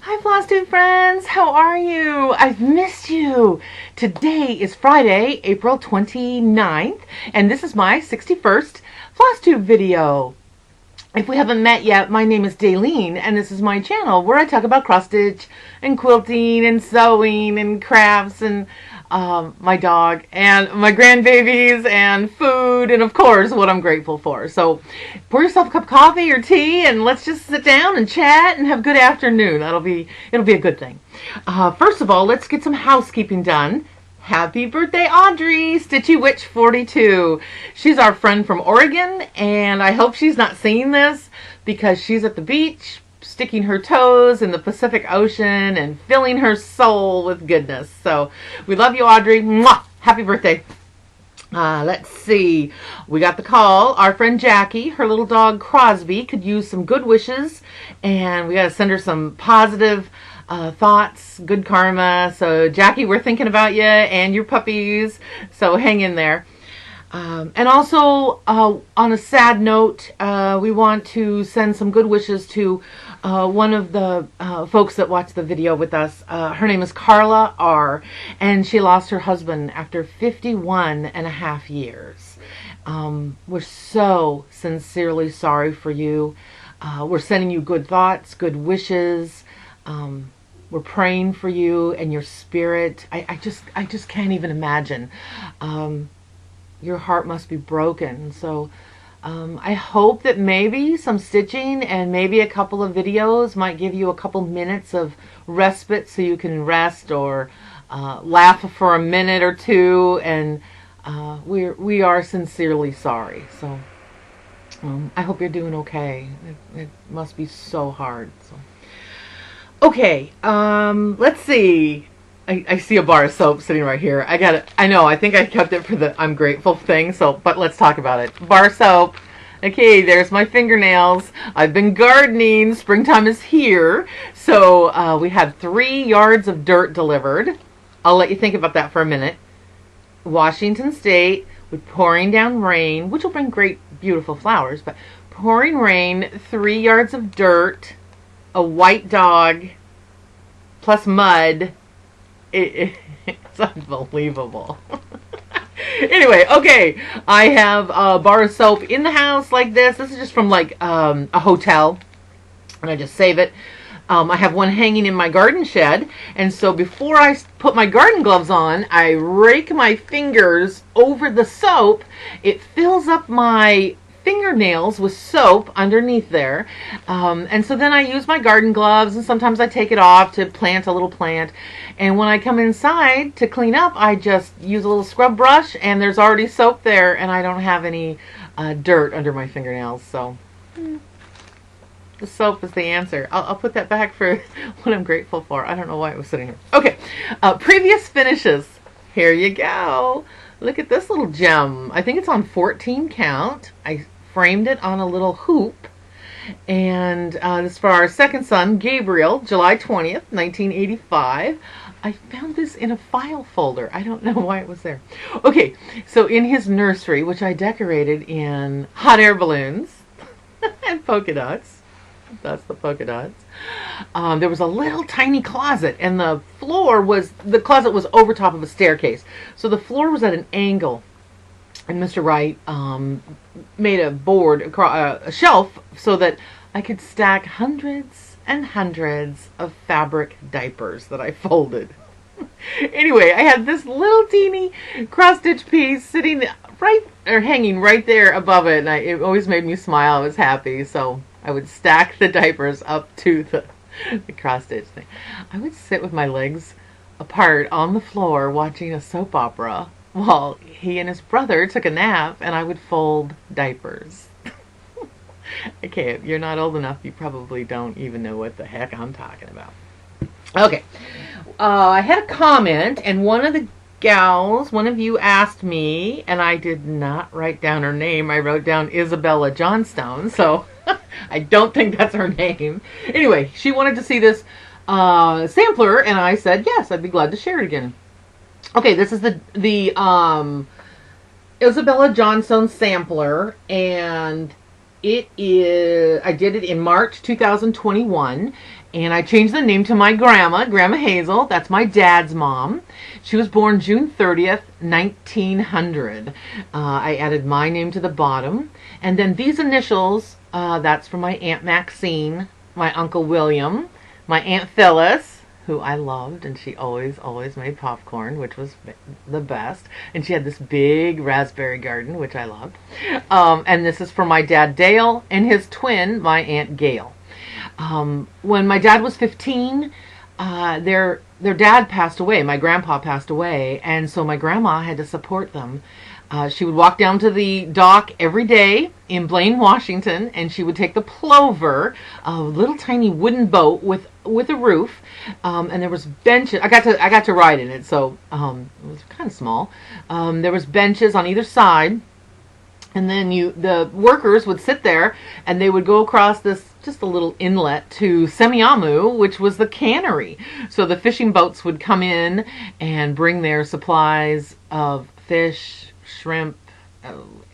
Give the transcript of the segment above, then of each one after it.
Hi Flosstube friends, how are you? I've missed you. Today is Friday, April 29th, and this is my 61st Flosstube video. If we haven't met yet, my name is Daleen, and this is my channel where I talk about cross stitch and quilting and sewing and crafts and my dog and my grandbabies and food and of course what I'm grateful for. So pour yourself a cup of coffee or tea and let's just sit down and chat and have a good afternoon. It'll be a good thing. First of all, let's get some housekeeping done. Happy birthday, Audrey, Stitchy Witch 42. She's our friend from Oregon, and I hope she's not seeing this because she's at the beach, sticking her toes in the Pacific Ocean and filling her soul with goodness. So we love you, Audrey. Mwah! Happy birthday. Let's see. We got the call. Our friend Jackie, her little dog Crosby, could use some good wishes, and we got to send her some positive thoughts, good karma. So Jackie, we're thinking about you and your puppies, so hang in there. And also on a sad note, we want to send some good wishes to one of the folks that watched the video with us. Her name is Carla R, and she lost her husband after 51 and a half years. We're so sincerely sorry for you. We're sending you good thoughts, good wishes. We're praying for you and your spirit. I just can't even imagine. Your heart must be broken. So I hope that maybe some stitching and maybe a couple of videos might give you a couple minutes of respite so you can rest or laugh for a minute or two. And we are sincerely sorry. So I hope you're doing okay. It must be so hard. So. Okay, let's see. I see a bar of soap sitting right here. I think I kept it for the I'm grateful thing, but let's talk about it. Bar soap. Okay, there's my fingernails. I've been gardening. Springtime is here. So we had 3 yards of dirt delivered. I'll let you think about that for a minute. Washington State with pouring down rain, which will bring great, beautiful flowers, but pouring rain, 3 yards of dirt, a white dog, plus mud. It's unbelievable. Anyway, okay, I have a bar of soap in the house like this. This is just from like a hotel, and I just save it. I have one hanging in my garden shed, and so before I put my garden gloves on, I rake my fingers over the soap. It fills up my fingernails with soap underneath there, and so then I use my garden gloves, and sometimes I take it off to plant a little plant, and when I come inside to clean up, I just use a little scrub brush, and there's already soap there, and I don't have any dirt under my fingernails. So the soap is the answer. I'll put that back for what I'm grateful for. I don't know why it was sitting here. Okay, previous finishes. Here you go. Look at this little gem. I think it's on 14 count. I framed it on a little hoop, and this is for our second son, Gabriel, July 20th, 1985. I found this in a file folder. I don't know why it was there. Okay, so in his nursery, which I decorated in hot air balloons and polka dots, that's the polka dots, there was a little tiny closet, and the closet was over top of a staircase, so the floor was at an angle. And Mr. Wright made a board, a shelf, so that I could stack hundreds and hundreds of fabric diapers that I folded. Anyway, I had this little teeny cross-stitch piece sitting hanging right there above it, and it always made me smile. I was happy, so I would stack the diapers up to the cross-stitch thing. I would sit with my legs apart on the floor watching a soap opera while he and his brother took a nap, and I would fold diapers. Okay, if you're not old enough, you probably don't even know what the heck I'm talking about. Okay, I had a comment, and one of you asked me, and I did not write down her name. I wrote down Isabella Johnstone, so I don't think that's her name. Anyway, she wanted to see this sampler, and I said, yes, I'd be glad to share it again. Okay, this is the Isabella Johnstone sampler, and It is, I did it in March 2021, and I changed the name to my grandma, Grandma Hazel. That's my dad's mom. She was born June 30th, 1900. I added my name to the bottom. And then these initials, that's for my Aunt Maxine, my Uncle William, my Aunt Phyllis, who I loved, and she always made popcorn, which was the best. And she had this big raspberry garden, which I loved. And this is for my dad, Dale, and his twin, my Aunt Gail. When my dad was 15, their dad passed away. My grandpa passed away, and so my grandma had to support them. She would walk down to the dock every day in Blaine, Washington, and she would take the Plover, a little tiny wooden boat with a roof, and there was benches. I got to ride in it, so it was kind of small. There was benches on either side, and then the workers would sit there, and they would go across this just a little inlet to Semiahmoo, which was the cannery. So the fishing boats would come in and bring their supplies of fish, shrimp,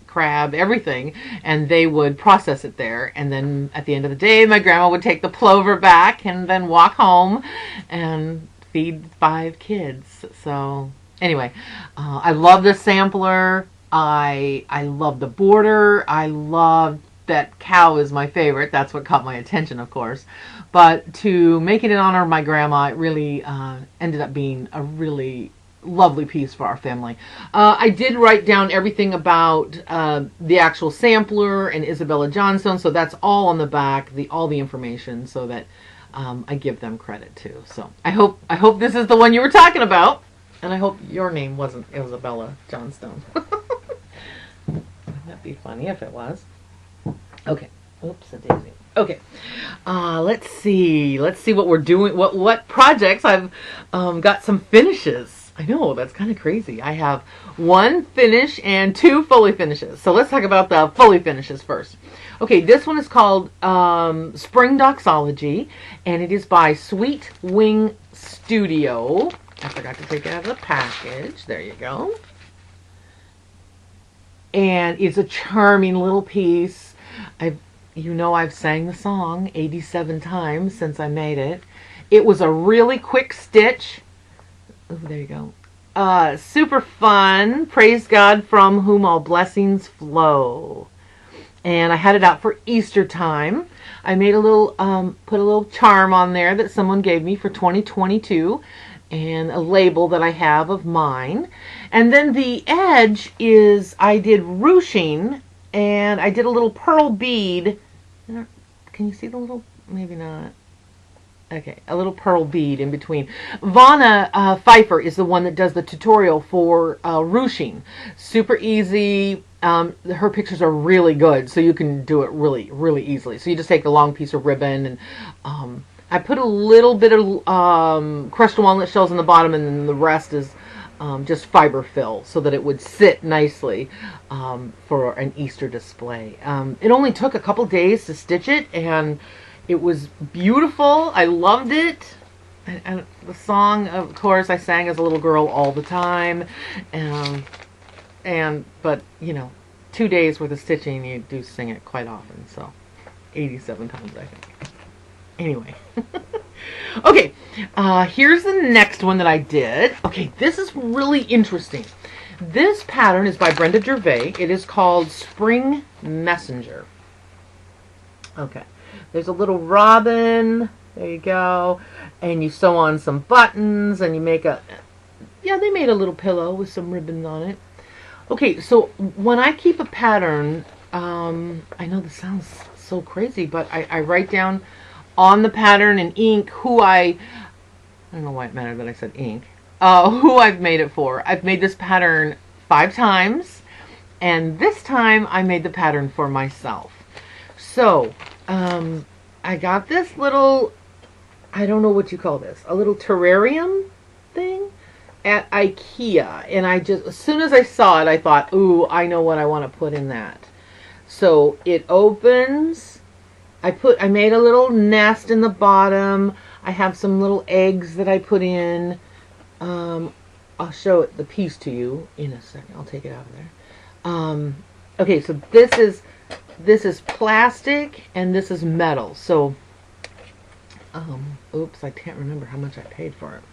crab, everything, and they would process it there. And then at the end of the day, my grandma would take the Plover back and then walk home and feed 5 kids. So anyway, I love the sampler. I love the border. I love that cow is my favorite. That's what caught my attention, of course. But to make it in honor of my grandma, it really ended up being a really lovely piece for our family. I did write down everything about the actual sampler and Isabella Johnstone, so that's all on the back, all the information, so that I give them credit too. So I hope this is the one you were talking about, and I hope your name wasn't Isabella Johnstone. Wouldn't that be funny if it was? Okay. Oops, a daisy. Okay. Let's see what we're doing. What projects I've got some finishes. I know, that's kind of crazy. I have 1 finish and 2 fully finishes. So let's talk about the fully finishes first. Okay, this one is called Springdoxology, and it is by Sweet Wing Studio. I forgot to take it out of the package. There you go. And it's a charming little piece. I've sang the song 87 times since I made it. It was a really quick stitch. Oh, there you go. Super fun. Praise God from whom all blessings flow. And I had it out for Easter time. I made a little, put a little charm on there that someone gave me for 2022, and a label that I have of mine. And then the edge is, I did ruching, and I did a little pearl bead. Can you see the little, maybe not. Okay, a little pearl bead in between. Vanna Pfeiffer is the one that does the tutorial for ruching. Super easy. Her pictures are really good, so you can do it really, really easily. So you just take a long piece of ribbon, and I put a little bit of crushed walnut shells in the bottom, and then the rest is just fiber fill, so that it would sit nicely for an Easter display. It only took a couple days to stitch it, and it was beautiful. I loved it. And the song, of course, I sang as a little girl all the time. But, 2 days worth of stitching, you do sing it quite often. So, 87 times, I think. Anyway. Okay, here's the next one that I did. Okay, this is really interesting. This pattern is by Brenda Gervais. It is called Spring Messenger. Okay. There's a little robin, there you go, and you sew on some buttons, and you make they made a little pillow with some ribbons on it. Okay, so when I keep a pattern, I know this sounds so crazy, but I write down on the pattern in ink I don't know why it mattered that I said ink, who I've made it for. I've made this pattern 5 times, and this time I made the pattern for myself. So, I got this little, I don't know what you call this, a little terrarium thing at IKEA. And as soon as I saw it, I thought, ooh, I know what I want to put in that. So it opens, I made a little nest in the bottom. I have some little eggs that I put in. I'll show the piece to you in a second. I'll take it out of there. Okay, so this is This is plastic and this is metal. So, oops, I can't remember how much I paid for it.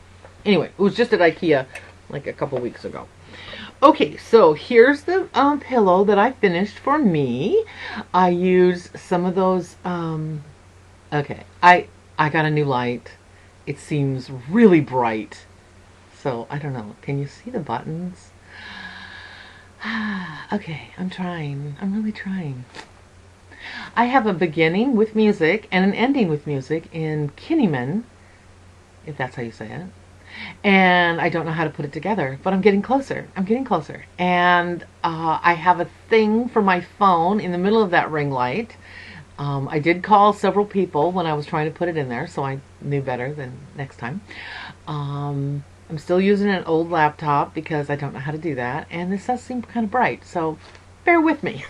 Anyway, it was just at IKEA like a couple weeks ago. Okay, so here's the pillow that I finished for me. I used some of those, okay, I got a new light. It seems really bright. So, I don't know. Can you see the buttons? Okay, I'm trying. I'm really trying. I have a beginning with music and an ending with music in Kinnaman, if that's how you say it. And I don't know how to put it together, but I'm getting closer. I'm getting closer. And I have a thing for my phone in the middle of that ring light. I did call several people when I was trying to put it in there, so I knew better than next time. I'm still using an old laptop because I don't know how to do that. And this does seem kind of bright, so bear with me.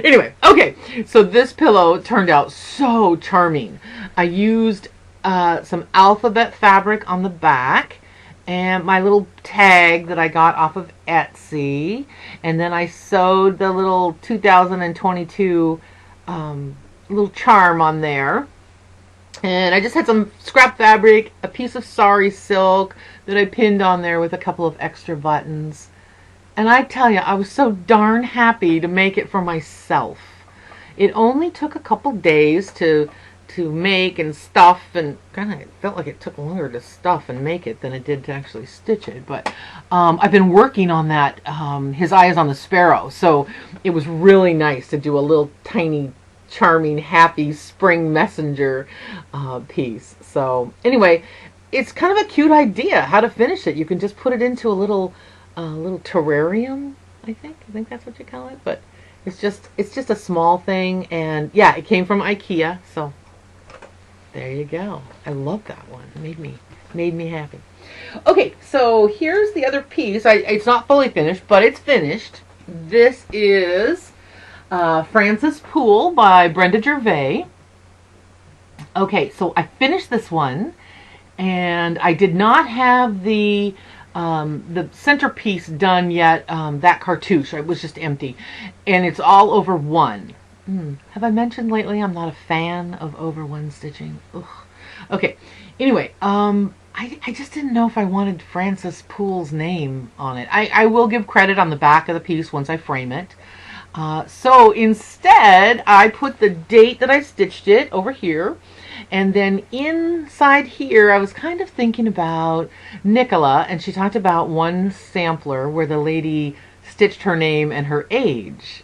Anyway, okay, so this pillow turned out so charming. I used some alphabet fabric on the back and my little tag that I got off of Etsy, and then I sewed the little 2022 little charm on there. And I just had some scrap fabric, a piece of sari silk that I pinned on there with a couple of extra buttons. And I tell you, I was so darn happy to make it for myself. It only took a couple days to make and stuff, and kind of felt like it took longer to stuff and make it than it did to actually stitch it. But I've been working on that, His Eye is on the Sparrow, so it was really nice to do a little tiny, charming, happy spring messenger piece. So anyway, it's kind of a cute idea how to finish it. You can just put it into a little terrarium, I think that's what you call it. But it's just a small thing, and yeah, it came from IKEA, so there you go. I love that one. It made me happy. Okay, so here's the other piece. It's not fully finished, but it's finished. This is Francis Poole by Brenda Gervais. Okay, so I finished this one, and I did not have the centerpiece done yet, that cartouche. It was just empty, and it's all over one. Have I mentioned lately I'm not a fan of over one stitching? Ugh. Okay, anyway, I just didn't know if I wanted Francis Poole's name on it. I will give credit on the back of the piece once I frame it. So instead, I put the date that I stitched it over here. And then inside here, I was kind of thinking about Nicola, and she talked about one sampler where the lady stitched her name and her age.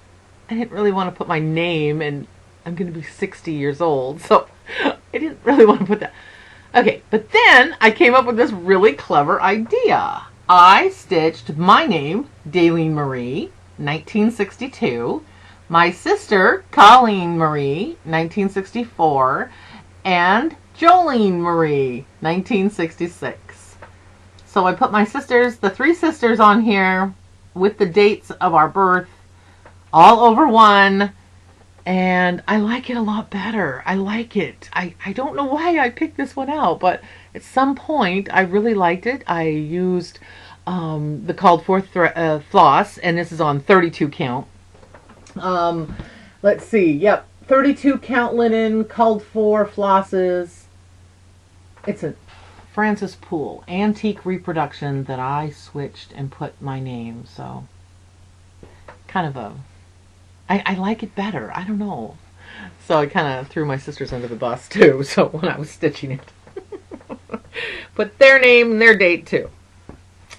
I didn't really want to put my name, and I'm going to be 60 years old, so I didn't really want to put that. Okay, but then I came up with this really clever idea. I stitched my name, Daleen Marie, 1962, my sister, Colleen Marie, 1964, and Jolene Marie, 1966. So I put my sisters, the three sisters, on here with the dates of our birth all over one, and I like it a lot better. I like it. I don't know why I picked this one out, but at some point I really liked it. I used the called for floss, and this is on 32 count. Let's see, yep, 32 count linen, called for flosses. It's a Francis Poole antique reproduction that I switched and put my name, so kind of a, I like it better. I don't know. So I kind of threw my sisters under the bus too, so when I was stitching it. Put their name and their date too.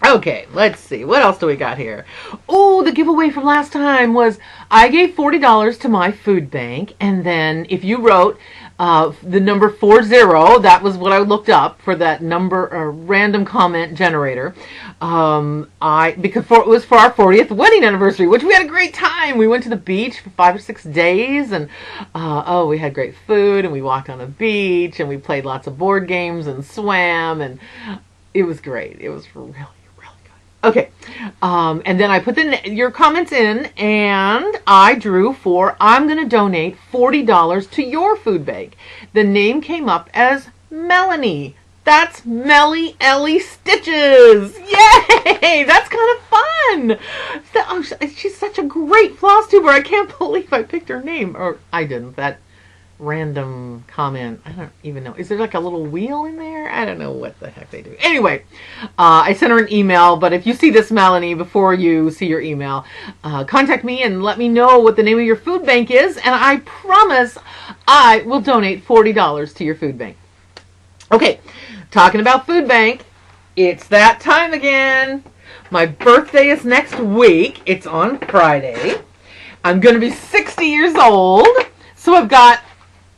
Okay, let's see. What else do we got here? Oh, the giveaway from last time was I gave $40 to my food bank, and then if you wrote the number 40, that was what I looked up for that number, random comment generator. Because it was for our 40th wedding anniversary, which we had a great time. We went to the beach for 5 or 6 days, and we had great food, and we walked on the beach, and we played lots of board games and swam, and it was great. It was really good. Okay, and then I put your comments in, and I drew for, I'm going to donate $40 to your food bank. The name came up as Melanie. That's Melly Ellie Stitches. Yay! That's kind of fun. Oh, she's such a great floss tuber. I can't believe I picked her name. Or I didn't. That random comment. I don't even know. Is there like a little wheel in there? I don't know what the heck they do. Anyway, I sent her an email, but if you see this, Melanie, before you see your email, contact me and let me know what the name of your food bank is, and I promise I will donate $40 to your food bank. Okay, talking about food bank, it's that time again. My birthday is next week. It's on Friday. I'm going to be 60 years old, so I've got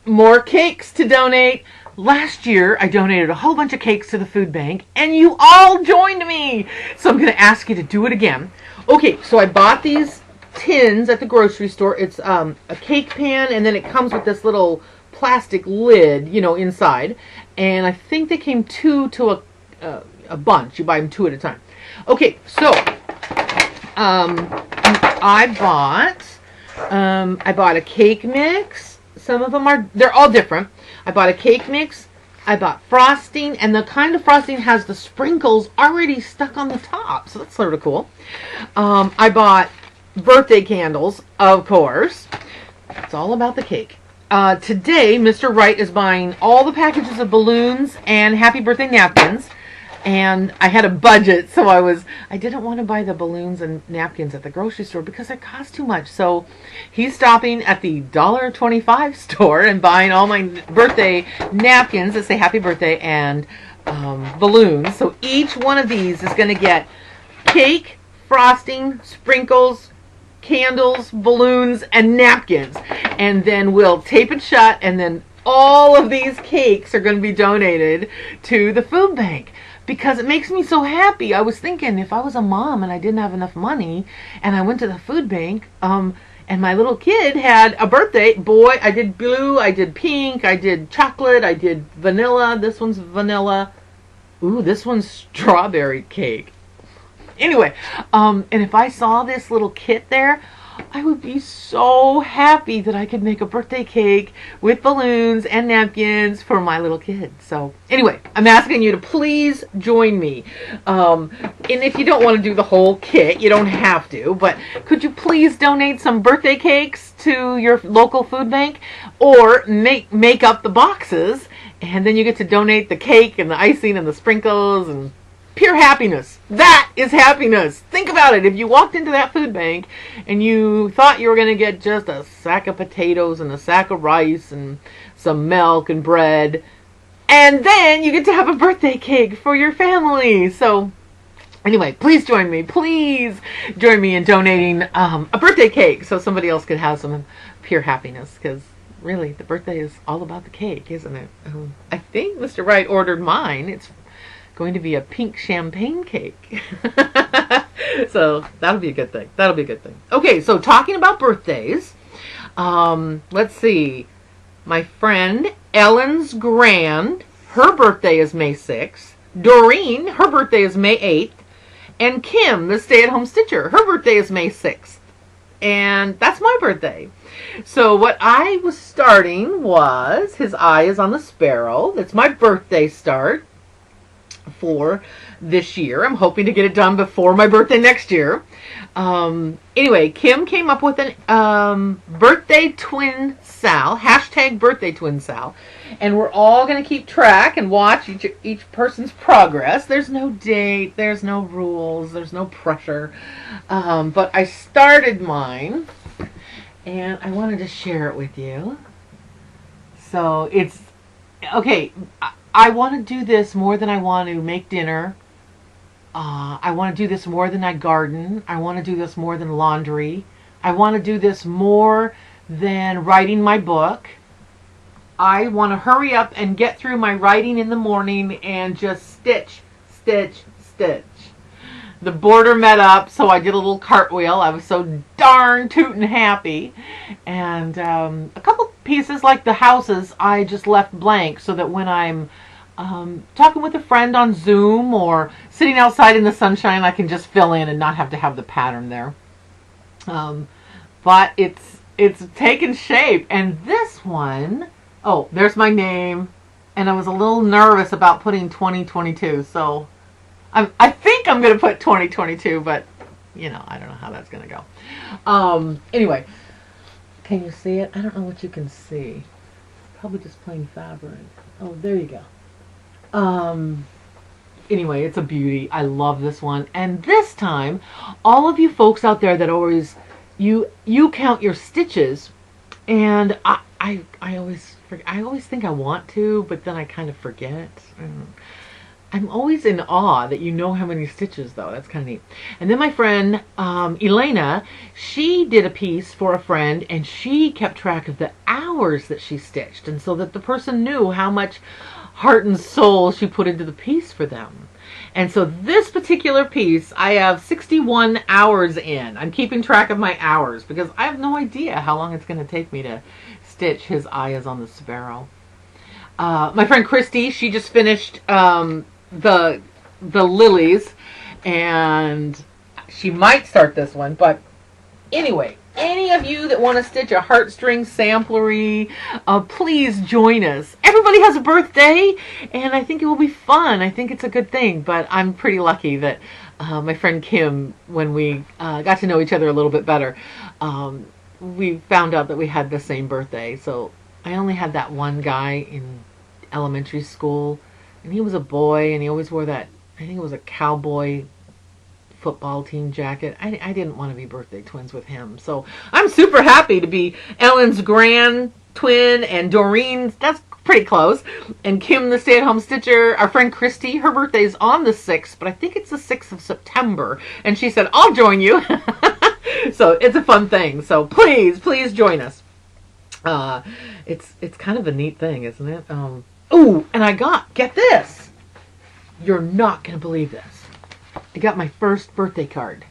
more cakes to donate. Last year, I donated a whole bunch of cakes to the food bank, and you all joined me. So I'm going to ask you to do it again. Okay, so I bought these tins at the grocery store. It's a cake pan, and then it comes with this little plastic lid, you know, inside. And I think they came two to a bunch. You buy them two at a time. Okay, so I bought a cake mix. Some of them they're all different. I bought a cake mix. I bought frosting, and the kind of frosting has the sprinkles already stuck on the top, so that's sort of cool. I bought birthday candles, of course. It's all about the cake. Today, Mr. Wright is buying all the packages of balloons and happy birthday napkins. And I had a budget, so I didn't want to buy the balloons and napkins at the grocery store because it cost too much. So he's stopping at the $1.25 store and buying all my birthday napkins that say happy birthday and balloons. So each one of these is going to get cake, frosting, sprinkles, candles, balloons, and napkins. And then we'll tape it shut, and then all of these cakes are going to be donated to the food bank. Because it makes me so happy. I was thinking, if I was a mom and I didn't have enough money and I went to the food bank, and my little kid had a birthday, boy, I did blue, I did pink, I did chocolate, I did vanilla. This one's vanilla. Ooh, this one's strawberry cake. Anyway, and if I saw this little kit there, I would be so happy that I could make a birthday cake with balloons and napkins for my little kid. So anyway, I'm asking you to please join me. And if you don't want to do the whole kit, you don't have to, but could you please donate some birthday cakes to your local food bank, or make up the boxes, and then you get to donate the cake and the icing and the sprinkles and pure happiness. That is happiness. Think about it. If you walked into that food bank and you thought you were going to get just a sack of potatoes and a sack of rice and some milk and bread, and then you get to have a birthday cake for your family. So anyway, please join me. Please join me in donating a birthday cake so somebody else could have some pure happiness, because really the birthday is all about the cake, isn't it? I think Mr. Wright ordered mine. It's going to be a pink champagne cake. So that'll be a good thing. That'll be a good thing. Okay, so talking about birthdays, let's see. My friend Ellen's Grand, her birthday is May 6th. Doreen, her birthday is May 8th. And Kim, the stay-at-home stitcher, her birthday is May 6th. And that's my birthday. So what I was starting was His Eye is on the Sparrow. That's my birthday start for this year. I'm hoping to get it done before my birthday next year. Anyway, Kim came up with an birthday Twin Sal, hashtag birthday Twin Sal, and we're all going to keep track and watch each person's progress. There's no date, there's no rules, there's no pressure, but I started mine and I wanted to share it with you. So it's okay. I want to do this more than I want to make dinner. I want to do this more than I garden. I want to do this more than laundry. I want to do this more than writing my book. I want to hurry up and get through my writing in the morning and just stitch, stitch, stitch. The border met up, so I did a little cartwheel. I was so darn tootin' happy. And a couple pieces like the houses I just left blank so that when I'm talking with a friend on Zoom or sitting outside in the sunshine, I can just fill in and not have to have the pattern there. But it's taken shape. And this one, oh, there's my name. and I was a little nervous about putting 2022. So I think I'm going to put 2022, but you know, I don't know how that's going to go. Anyway, can you see it? I don't know what you can see. Probably just plain fabric. Oh, there you go. Anyway, it's a beauty. I love this one. And this time, all of you folks out there that always, you count your stitches, and I always think I want to, but then I kind of forget. I'm always in awe that you know how many stitches, though. That's kind of neat. And then my friend Elena, she did a piece for a friend, and she kept track of the hours that she stitched, and so that the person knew how much heart and soul she put into the piece for them. And so this particular piece, I have 61 hours in. I'm keeping track of my hours because I have no idea how long it's going to take me to stitch His Eye is on the Sparrow. My friend Christy, she just finished the lilies, and she might start this one. But anyway, any of you that want to stitch a heartstring samplery, please join us. Everybody has a birthday, and I think it will be fun. I think it's a good thing, but I'm pretty lucky that my friend Kim, when we got to know each other a little bit better, we found out that we had the same birthday. So I only had that one guy in elementary school, and he was a boy, and he always wore that, I think it was a cowboy football team jacket. I didn't want to be birthday twins with him. So I'm super happy to be Ellen's grand twin, and Doreen's, that's pretty close, and Kim the stay-at-home stitcher. Our friend Christy, her birthday's on the 6th, but I think it's the 6th of September, and she said, I'll join you. So it's a fun thing. So please join us. It's kind of a neat thing, isn't it? Oh, and get this. You're not going to believe this. I got my first birthday card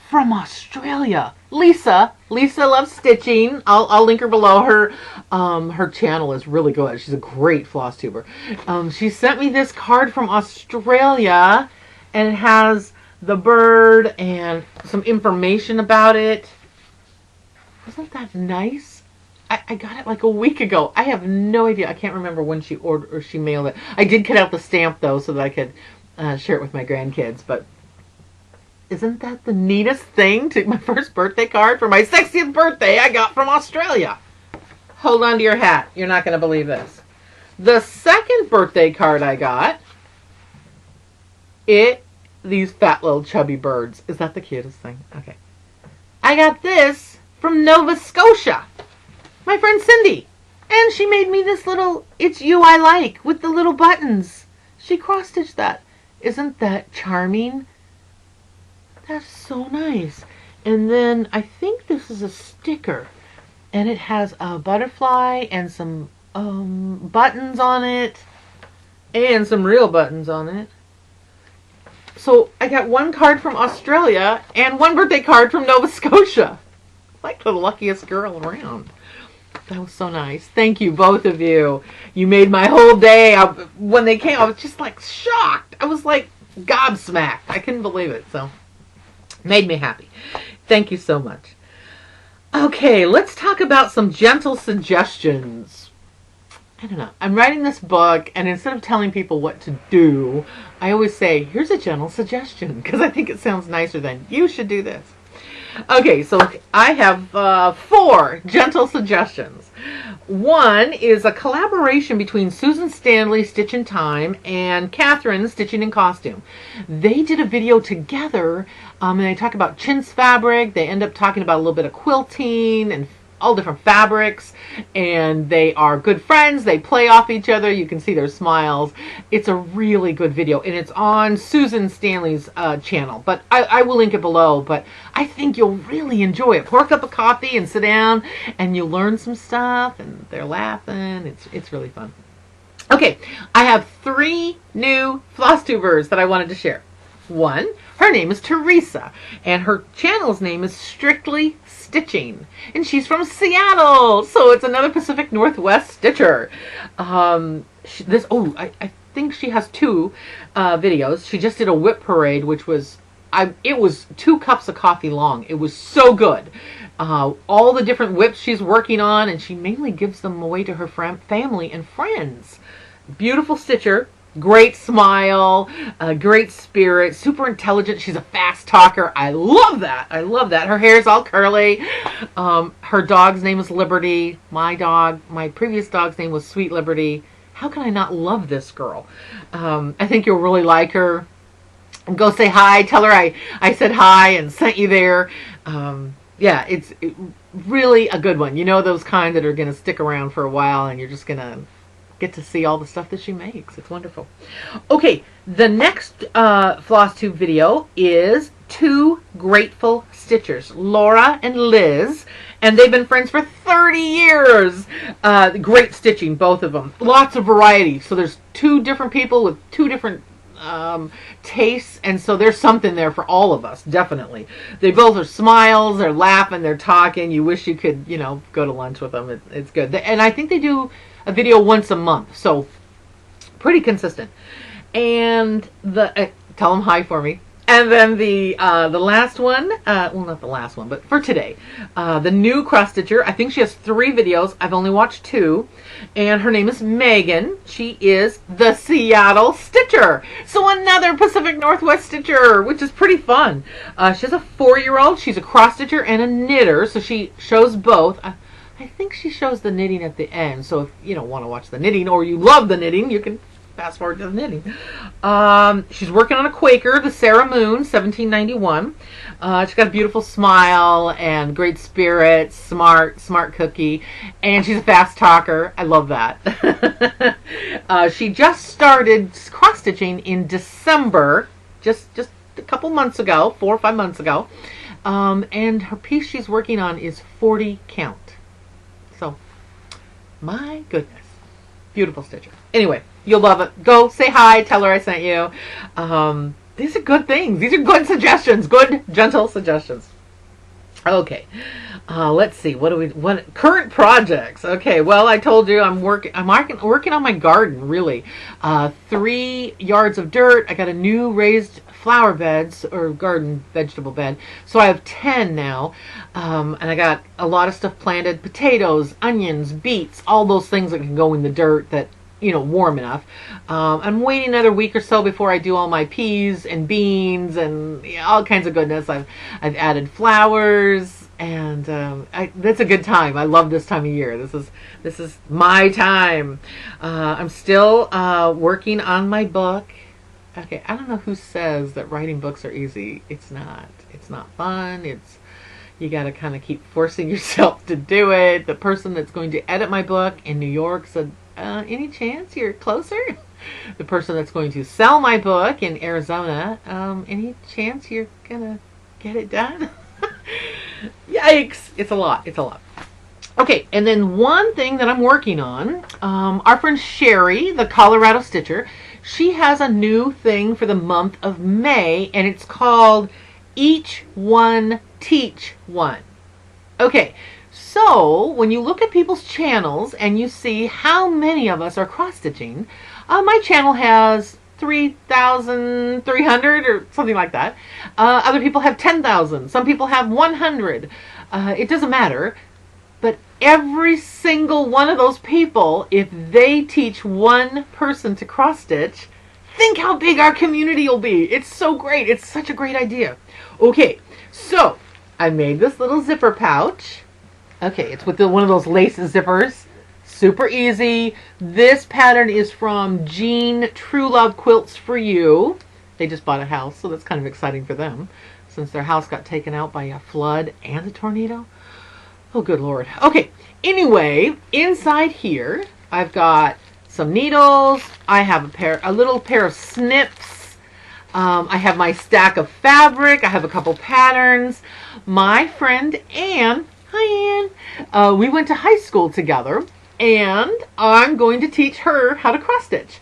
from Australia. Lisa loves stitching. I'll link her below. Her channel is really good. She's a great floss tuber. She sent me this card from Australia, and it has the bird and some information about it. Isn't that nice? I got it like a week ago. I have no idea. I can't remember when she ordered or she mailed it. I did cut out the stamp though, so that I could share it with my grandkids. But isn't that the neatest thing? To my first birthday card for my 60th birthday I got from Australia. Hold on to your hat. You're not going to believe this. The second birthday card I got, these fat little chubby birds. Is that the cutest thing? Okay. I got this from Nova Scotia. My friend Cindy. And she made me this little It's You I Like with the little buttons. She cross-stitched that. Isn't that charming? That's so nice. And then I think this is a sticker. And it has a butterfly and some buttons on it. And some real buttons on it. So I got one card from Australia and one birthday card from Nova Scotia. Like the luckiest girl around. That was so nice. Thank you, both of you. You made my whole day. When they came, I was just like shocked. I was like gobsmacked. I couldn't believe it. So, made me happy. Thank you so much. Okay, let's talk about some gentle suggestions. I don't know. I'm writing this book, and instead of telling people what to do, I always say, here's a gentle suggestion, because I think it sounds nicer than, you should do this. Okay, so I have 4 gentle suggestions. One is a collaboration between Susan Stanley, Stitch in Time, and Katherine, Stitching in Costume. They did a video together, and they talk about chintz fabric. They end up talking about a little bit of quilting and all different fabrics, and they are good friends. They play off each other. You can see their smiles. It's a really good video, and it's on Susan Stanley's channel, but I will link it below. But I think you'll really enjoy it. Pour a cup of coffee and sit down, and you'll learn some stuff, and they're laughing. It's really fun. Okay, I have 3 new floss tubers that I wanted to share. One, her name is Theresa, and her channel's name is Strictly Stitching, and she's from Seattle, so it's another Pacific Northwest stitcher. I think she has 2 videos. She just did a whip parade, which was it was 2 cups of coffee long. It was so good. All the different whips she's working on, and she mainly gives them away to her family and friends. Beautiful stitcher, great smile, great spirit, super intelligent. She's a fast talker. I love that. I love that. Her hair's all curly. Her dog's name is Liberty. My previous dog's name was Sweet Liberty. How can I not love this girl? I think you'll really like her. Go say hi. Tell her I said hi and sent you there. Yeah, it's really a good one. You know, those kind that are going to stick around for a while, and you're just going to get to see all the stuff that she makes. It's wonderful. Okay, the next Flosstube video is 2 grateful stitchers, Laura and Liz, and they've been friends for 30 years. Great stitching, both of them. Lots of variety. So there's 2 different people with 2 different tastes, and so there's something there for all of us, definitely. They both are smiles, they're laughing, they're talking. You wish you could, you know, go to lunch with them. It's good. And I think they do a video once a month, so pretty consistent. And tell them hi for me. And then the last one, well, not the last one, but for today, the new cross stitcher. I think she has 3 videos. I've only watched 2, and her name is Megan. She is the Seattle Stitcher, so another Pacific Northwest stitcher, which is pretty fun. She has a 4-year-old. She's a cross stitcher and a knitter, so she shows both. I think she shows the knitting at the end, so if you don't want to watch the knitting, or you love the knitting, you can fast forward to the knitting. She's working on a Quaker, the Sarah Moon, 1791. She's got a beautiful smile and great spirit, smart cookie, and she's a fast talker. I love that. She just started cross stitching in December, just a couple months ago, 4 or 5 months ago, and her piece she's working on is 40 count. So, my goodness, beautiful stitcher. Anyway, you'll love it. Go say hi. Tell her I sent you. These are good things. These are good suggestions. Good, gentle suggestions. Okay. Let's see. What current projects? Okay. Well, I told you I'm working on my garden. Really, 3 yards of dirt. I got a new raised flower beds or garden vegetable bed. So I have 10 now, and I got a lot of stuff planted: potatoes, onions, beets, all those things that can go in the dirt that, you know, warm enough. I'm waiting another week or so before I do all my peas and beans and all kinds of goodness. I've added flowers, and that's a good time. I love this time of year. This is my time. I'm still working on my book. Okay, I don't know who says that writing books are easy. It's not. It's not fun. You got to kind of keep forcing yourself to do it. The person that's going to edit my book in New York said, any chance you're closer? The person that's going to sell my book in Arizona, any chance you're gonna get it done? Yikes! It's a lot. It's a lot. Okay, and then one thing that I'm working on, our friend Sheri, the Colorado Stitcher, she has a new thing for the month of May, and it's called Each One Teach One. Okay, so when you look at people's channels and you see how many of us are cross-stitching, my channel has 3,300 or something like that. Other people have 10,000. Some people have 100. It doesn't matter. But every single one of those people, if they teach one person to cross stitch, think how big our community will be. It's so great. It's such a great idea. Okay, so I made this little zipper pouch. Okay, it's with one of those lace zippers. Super easy. This pattern is from Jean Truelove Quilts for You. They just bought a house, so that's kind of exciting for them, since their house got taken out by a flood and a tornado. Oh, good Lord. Okay, anyway, inside here, I've got some needles. I have a little pair of snips. I have my stack of fabric. I have a couple patterns. My friend Anne, hi Anne, we went to high school together, and I'm going to teach her how to cross stitch.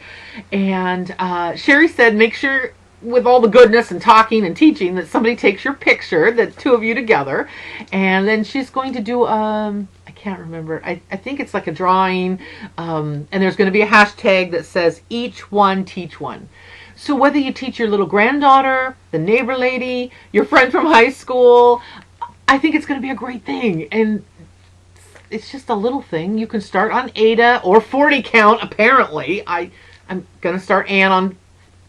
And Sheri said, make sure with all the goodness and talking and teaching that somebody takes your picture, the 2 of you together, and then she's going to do I can't remember, I think it's like a drawing, and there's going to be a hashtag that says each one teach one. So whether you teach your little granddaughter, the neighbor lady, your friend from high school, I think it's going to be a great thing. And it's just a little thing. You can start on Ada or 40 count, apparently. I'm going to start Anne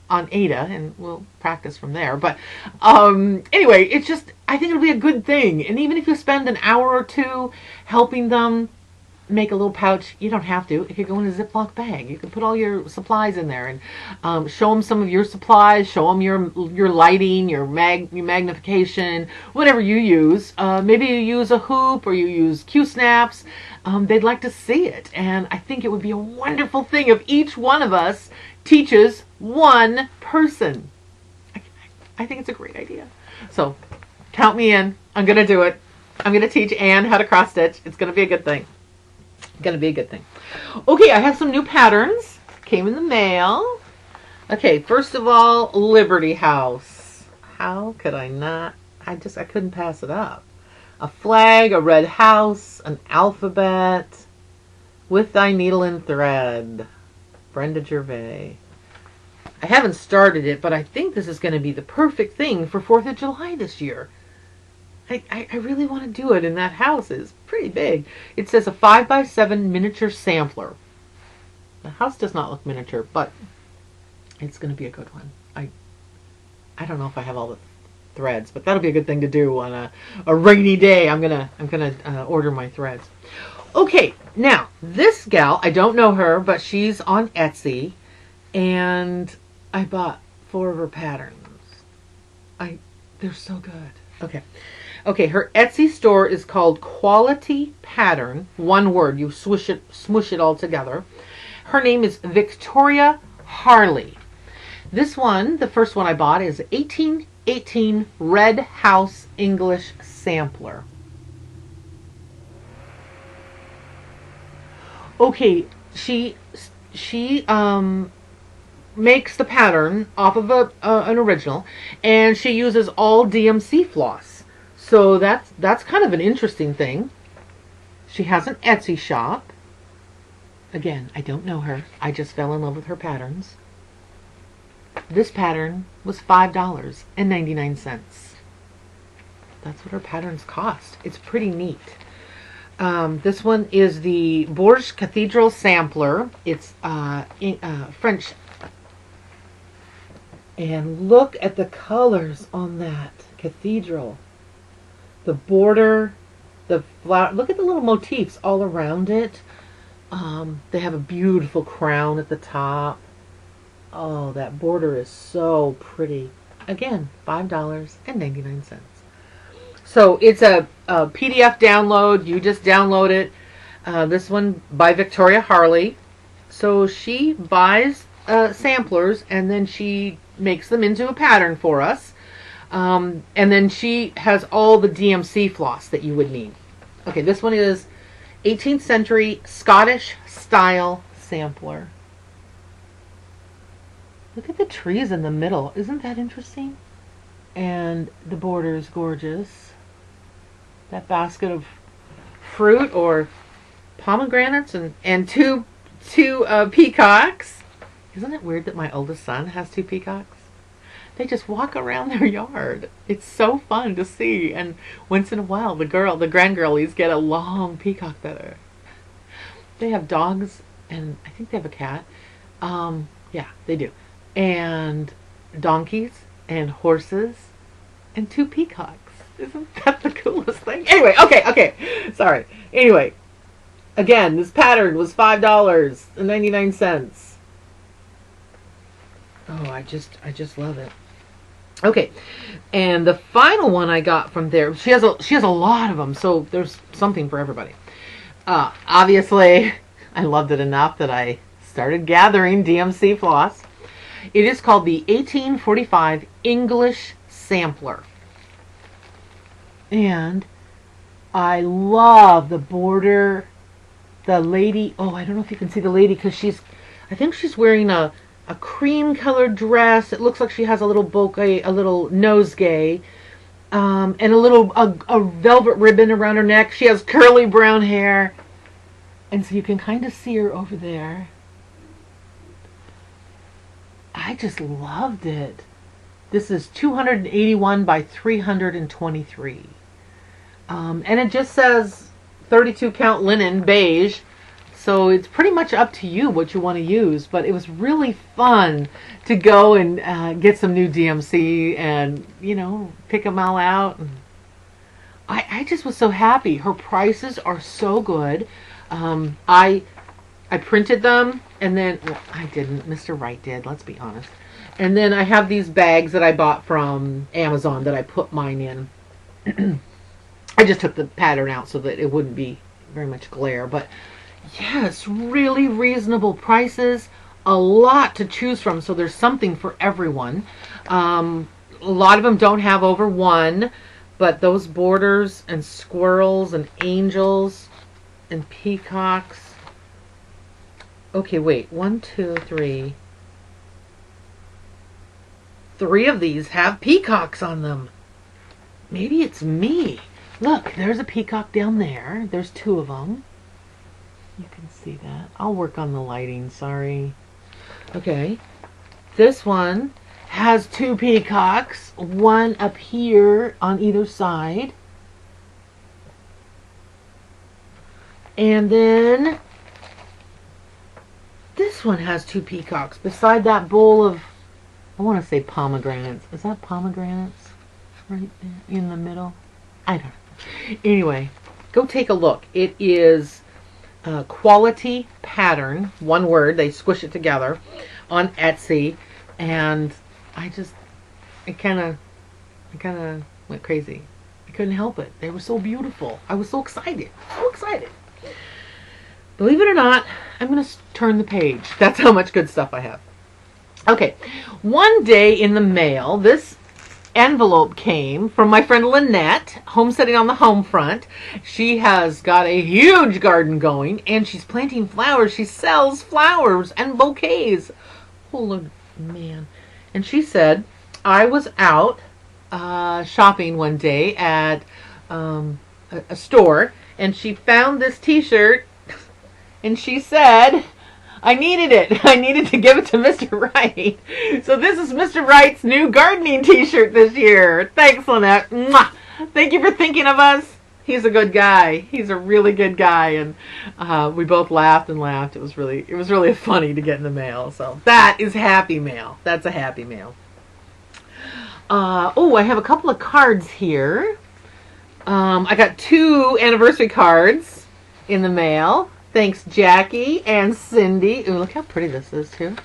on Ada, and we'll practice from there. But anyway, it's just, I think it'll be a good thing. And even if you spend an hour or two helping them make a little pouch, you don't have to. It could go in a Ziploc bag. You can put all your supplies in there and show them some of your supplies, show them your lighting, your magnification, whatever you use. Maybe you use a hoop or you use Q-snaps. They'd like to see it. And I think it would be a wonderful thing if each one of us teaches one person. I think it's a great idea. So count me in. I'm going to do it. I'm going to teach Anne how to cross stitch. It's going to be a good thing. Gonna be a good thing. Okay, I have some new patterns. Came in the mail. Okay, first of all, Liberty House. How could I not? I couldn't pass it up. A flag, a red house, an alphabet, with thy needle and thread. Brenda Gervais. I haven't started it, but I think this is going to be the perfect thing for 4th of July this year. I really want to do it, and that house is pretty big. It says a 5x7 miniature sampler. The house does not look miniature, but it's going to be a good one. I don't know if I have all the threads, but that'll be a good thing to do on a rainy day. I'm gonna order my threads. Okay, now this gal, I don't know her, but she's on Etsy, and I bought 4 of her patterns. They're so good. Okay, her Etsy store is called Quality Pattern. One word. You smush it all together. Her name is Victoria Harley. This one, the first one I bought, is 1818 Red House English Sampler. Okay, she makes the pattern off of an original, and she uses all DMC floss. So that's kind of an interesting thing. She has an Etsy shop. Again, I don't know her. I just fell in love with her patterns. This pattern was $5.99. That's what her patterns cost. It's pretty neat. This one is the Bourges Cathedral Sampler. It's French. And look at the colors on that cathedral. The border, the flower. Look at the little motifs all around it. They have a beautiful crown at the top. Oh, that border is so pretty. Again, $5.99. So it's a PDF download. You just download it. This one by Victoria Harley. So she buys samplers, and then she makes them into a pattern for us. And then she has all the DMC floss that you would need. Okay, this one is 18th century Scottish style sampler. Look at the trees in the middle. Isn't that interesting? And the border is gorgeous. That basket of fruit or pomegranates and two peacocks. Isn't it weird that my oldest son has 2 peacocks? They just walk around their yard. It's so fun to see. And once in a while, the grandgirlies get a long peacock feather. They have dogs, and I think they have a cat. Yeah, they do. And donkeys, and horses, and 2 peacocks. Isn't that the coolest thing? Anyway, okay. Sorry. Anyway, again, this pattern was $5.99. Oh, I just love it. Okay, and the final one I got from there, she has a lot of them, so there's something for everybody. Obviously, I loved it enough that I started gathering DMC floss. It is called the 1845 English Sampler. And I love the border, the lady. Oh, I don't know if you can see the lady because I think she's wearing a cream colored dress. It looks like she has a little bouquet, a little nosegay, and a velvet ribbon around her neck. She has curly brown hair, and so you can kind of see her over there. I just loved it. This is 281 by 323. And it just says 32 count linen beige. So it's pretty much up to you what you want to use. But it was really fun to go and get some new DMC and, you know, pick them all out. I just was so happy. Her prices are so good. I printed them, and then, well, I didn't. Mr. Wright did, let's be honest. And then I have these bags that I bought from Amazon that I put mine in. I just took the pattern out so that it wouldn't be very much glare. But yes, really reasonable prices. A lot to choose from, so there's something for everyone. A lot of them don't have over one, but those borders and squirrels and angels and peacocks. Okay, wait. 1, 2, 3. 3 of these have peacocks on them. Maybe it's me. Look, there's a peacock down there. There's 2 of them. You can see that. I'll work on the lighting, sorry. Okay. This one has 2 peacocks. One up here on either side. And then this one has 2 peacocks beside that bowl of, I want to say pomegranates. Is that pomegranates right there in the middle? I don't know. Anyway, go take a look. It is Quality Pattern, one word. They squish it together on Etsy, and I kind of went crazy. I couldn't help it. They were so beautiful. I was so excited. So excited. Believe it or not, I'm going to turn the page. That's how much good stuff I have. Okay, one day in the mail, this envelope came from my friend Lynette, homesteading on the home front. She has got a huge garden going, and she's planting flowers. She sells flowers and bouquets. Oh, man. And she said, I was out shopping one day at a store, and she found this t-shirt, and she said, I needed it. I needed to give it to Mr. Wright. So this is Mr. Wright's new gardening t-shirt this year. Thanks, Lynette. Mwah. Thank you for thinking of us. He's a good guy. He's a really good guy. And we both laughed and laughed. It was really funny to get in the mail. So that is happy mail. That's a happy mail. Oh, I have a couple of cards here. I got 2 anniversary cards in the mail. Thanks, Jackie and Cindy. Ooh, look how pretty this is, too.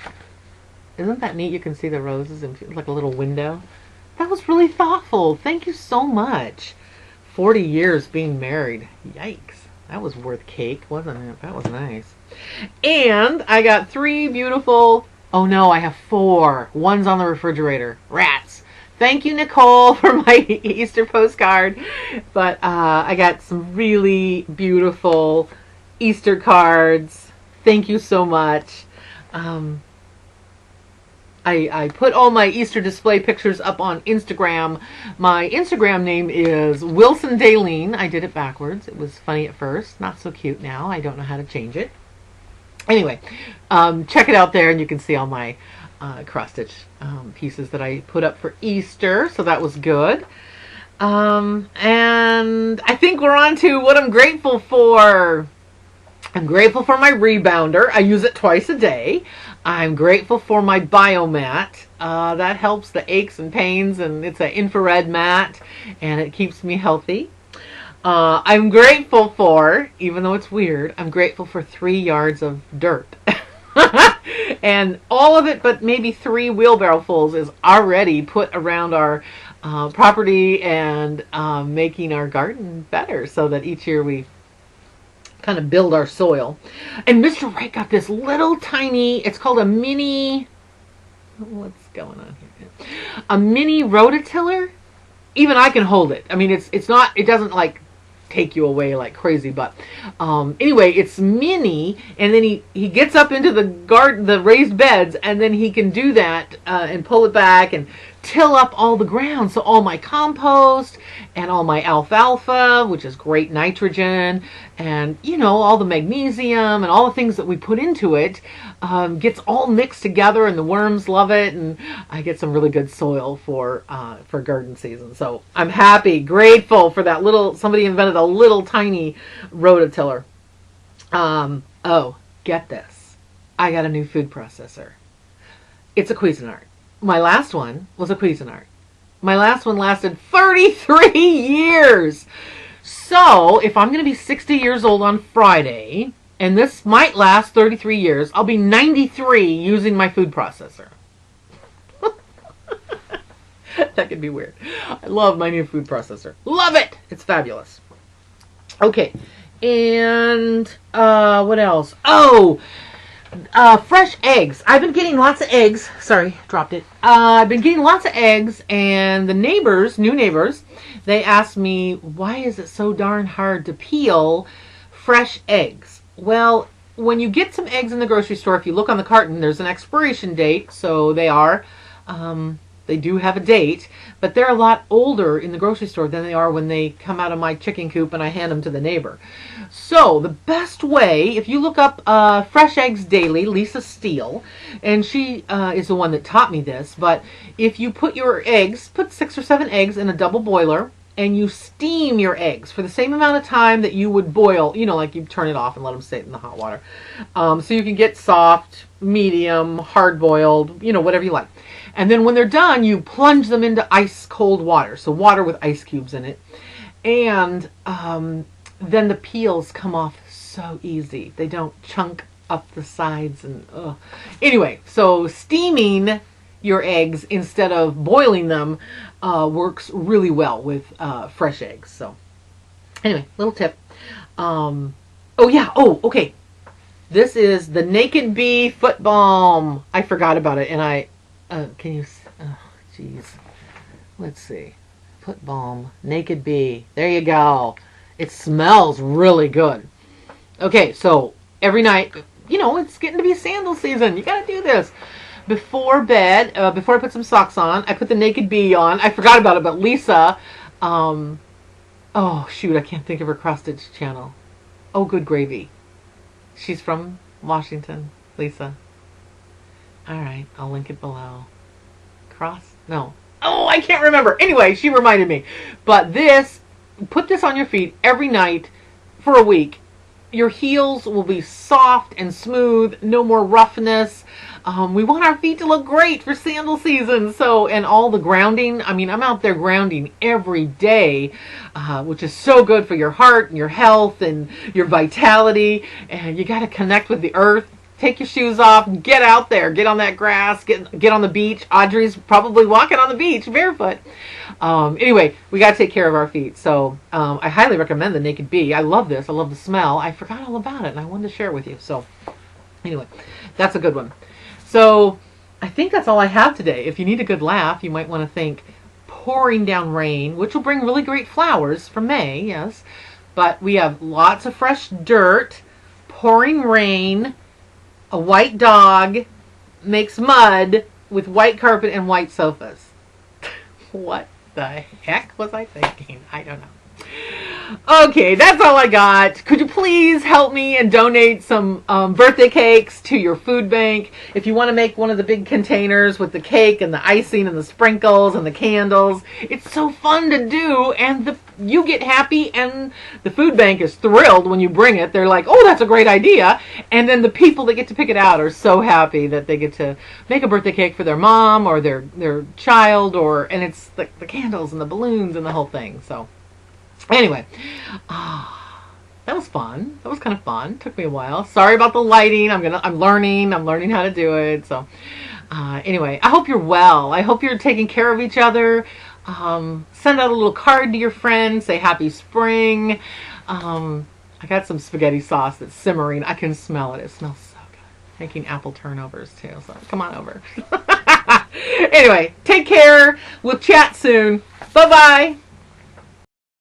Isn't that neat? You can see the roses and like a little window. That was really thoughtful. Thank you so much. 40 years being married. Yikes. That was worth cake, wasn't it? That was nice. And I got 3 beautiful... Oh, no, I have 4. One's on the refrigerator. Rats. Thank you, Nicole, for my Easter postcard. But I got some really beautiful Easter cards. Thank you so much. I put all my Easter display pictures up on Instagram. My Instagram name is missdaleen. I did it backwards. It was funny at first. Not so cute now. I don't know how to change it. Anyway, check it out there, and you can see all my cross-stitch pieces that I put up for Easter. So that was good. And I think we're on to what I'm grateful for. I'm grateful for my rebounder. I use it twice a day. I'm grateful for my biomat. That helps the aches and pains, and it's an infrared mat, and it keeps me healthy. I'm grateful for, even though it's weird, I'm grateful for 3 yards of dirt. And all of it, but maybe 3 wheelbarrowfuls, is already put around our property and making our garden better, so that each year we kind of build our soil. And Mr. Wright got this little tiny, it's called a mini, what's going on here? A mini rototiller. Even I can hold it. I mean, it's not, it doesn't like take you away like crazy, but anyway, it's mini, and then he gets up into the garden, the raised beds, and then he can do that and pull it back and till up all the ground. So all my compost and all my alfalfa, which is great nitrogen, and all the magnesium and all the things that we put into it gets all mixed together, and the worms love it, and I get some really good soil for garden season. So I'm happy, grateful for that somebody invented a little tiny rototiller. Oh, get this. I got a new food processor. It's a Cuisinart. My last one was a Cuisinart. My last one lasted 33 years. So if I'm going to be 60 years old on Friday, and this might last 33 years, I'll be 93 using my food processor. That could be weird. I love my new food processor. Love it! It's fabulous. Okay. And what else? Oh! Fresh eggs. I've been getting lots of eggs. Sorry, dropped it. I've been getting lots of eggs, and the new neighbors, they asked me, why is it so darn hard to peel fresh eggs? Well, when you get some eggs in the grocery store, if you look on the carton, there's an expiration date, so they do have a date, but they're a lot older in the grocery store than they are when they come out of my chicken coop and I hand them to the neighbor. So the best way, if you look up Fresh Eggs Daily, Lisa Steele, and she is the one that taught me this, but if you put 6 or 7 eggs in a double boiler, and you steam your eggs for the same amount of time that you would boil, like you turn it off and let them sit in the hot water. So you can get soft, medium, hard-boiled, whatever you like. And then when they're done, you plunge them into ice cold water. So water with ice cubes in it. And then the peels come off so easy. They don't chunk up the sides. Anyway, so steaming your eggs instead of boiling them works really well with fresh eggs. So anyway, little tip. Okay. This is the Naked Bee Foot Balm. I forgot about it, and can you, let's see, Foot Balm, Naked Bee, there you go. It smells really good. Okay, so every night, it's getting to be sandal season. You gotta do this. Before bed, before I put some socks on, I put the Naked Bee on. I forgot about it, but Lisa, oh shoot, I can't think of her cross-stitch channel. Oh, Good Gravy. She's from Washington, Lisa. Alright, I'll link it below. No. Oh, I can't remember. Anyway, she reminded me. But put this on your feet every night for a week. Your heels will be soft and smooth, no more roughness. We want our feet to look great for sandal season. And all the grounding. I mean, I'm out there grounding every day, which is so good for your heart and your health and your vitality. And you got to connect with the earth. Take your shoes off, get out there, get on that grass, get on the beach. Audrey's probably walking on the beach barefoot. Anyway, we got to take care of our feet. So I highly recommend the Naked Bee. I love this. I love the smell. I forgot all about it, and I wanted to share it with you. So anyway, that's a good one. So I think that's all I have today. If you need a good laugh, you might want to think pouring down rain, which will bring really great flowers for May, yes. But we have lots of fresh dirt, pouring rain, a white dog makes mud with white carpet and white sofas. What the heck was I thinking? I don't know. Okay, that's all I got. Could you please help me and donate some birthday cakes to your food bank? If you want to make one of the big containers with the cake and the icing and the sprinkles and the candles. It's so fun to do, and you get happy, and the food bank is thrilled when you bring it. They're like, oh, that's a great idea. And then the people that get to pick it out are so happy that they get to make a birthday cake for their mom or their child, and it's the candles and the balloons and the whole thing. So anyway, that was fun. That was kind of fun. Took me a while. Sorry about the lighting. I'm learning how to do it. So anyway, I hope you're well. I hope you're taking care of each other. Send out a little card to your friends. Say happy spring. I got some spaghetti sauce that's simmering. I can smell it. It smells so good. Making apple turnovers too. So come on over. Anyway, take care. We'll chat soon. Bye-bye.